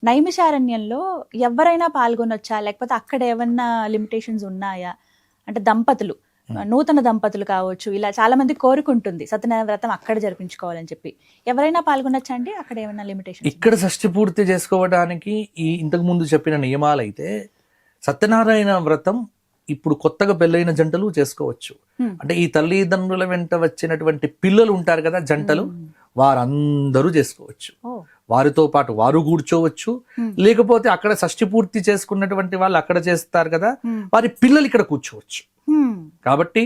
నైమిషారణ్యంలో ఎవరైనా పాల్గొనొచ్చా? లేకపోతే అక్కడ ఏమన్నా లిమిటేషన్స్ ఉన్నాయా? అంటే దంపతులు, నూతన దంపతులు కావచ్చు, ఇలా చాలా మంది కోరుకుంటుంది సత్యనారాయణ వ్రతం అక్కడ జరిపించుకోవాలని చెప్పి. ఎవరైనా పాల్గొనొచ్చా అండి? అక్కడ ఏమన్నా లిమిటేషన్స్? ఇక్కడ షష్ఠి పూర్తి చేసుకోవడానికి ఈ ఇంతకు ముందు చెప్పిన నియమాలైతే సత్యనారాయణ వ్రతం ఇప్పుడు కొత్తగా పెళ్ళైన జంటలు చేసుకోవచ్చు. అంటే ఈ తల్లిదండ్రుల వెంట వచ్చినటువంటి పిల్లలు ఉంటారు కదా జంటలు, వారందరూ చేసుకోవచ్చు. వారితో పాటు వారు కూర్చోవచ్చు, లేకపోతే అక్కడ షష్ఠి పూర్తి చేసుకున్నటువంటి వాళ్ళు అక్కడ చేస్తారు కదా, వారి పిల్లలు ఇక్కడ కూర్చోవచ్చు. కాబట్టి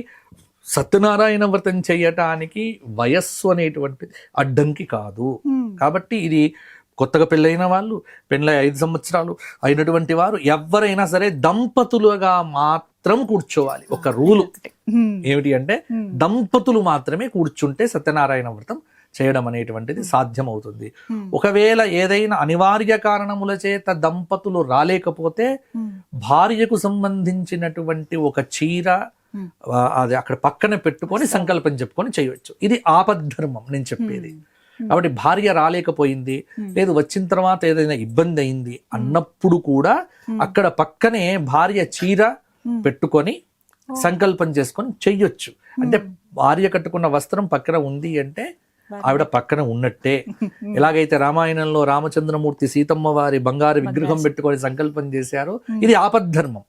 సత్యనారాయణ వ్రతం చేయటానికి వయస్సు అనేటువంటి అడ్డంకి కాదు. కాబట్టి ఇది కొత్తగా పెళ్ళైన వాళ్ళు, పెళ్ళై 5 సంవత్సరాలు అయినటువంటి వారు ఎవరైనా సరే దంపతులుగా మాత్రం కూర్చోవాలి. ఒక రూలు ఏమిటి అంటే దంపతులు మాత్రమే కూర్చుంటే సత్యనారాయణ వ్రతం చేయడం అనేటువంటిది సాధ్యమవుతుంది. ఒకవేళ ఏదైనా అనివార్య కారణముల చేత దంపతులు రాలేకపోతే భార్యకు సంబంధించినటువంటి ఒక చీర అది అక్కడ పక్కన పెట్టుకొని సంకల్పం చెప్పుకొని చేయవచ్చు. ఇది ఆపద్ధర్మం నేను చెప్పేది. కాబట్టి భార్య రాలేకపోయింది, లేదు వచ్చిన తర్వాత ఏదైనా ఇబ్బంది అయింది అన్నప్పుడు కూడా అక్కడ పక్కనే భార్య చీర పెట్టుకొని సంకల్పం చేసుకొని చెయ్యొచ్చు. అంటే భార్య కట్టుకున్న వస్త్రం పక్కన ఉంది అంటే ఆవిడ పక్కన ఉన్నట్టే. ఎలాగైతే రామాయణంలో రామచంద్రమూర్తి సీతమ్మ వారి బంగారు విగ్రహం పెట్టుకొని సంకల్పం చేశారో ఇది ఆపద్ధర్మం.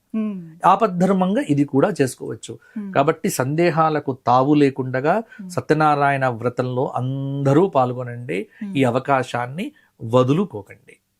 ఆపద్ధర్మంగా ఇది కూడా చేసుకోవచ్చు. కాబట్టి సందేహాలకు తావు లేకుండా సత్యనారాయణ వ్రతంలో అందరూ పాల్గొనండి. ఈ అవకాశాన్ని వదులుకోకండి.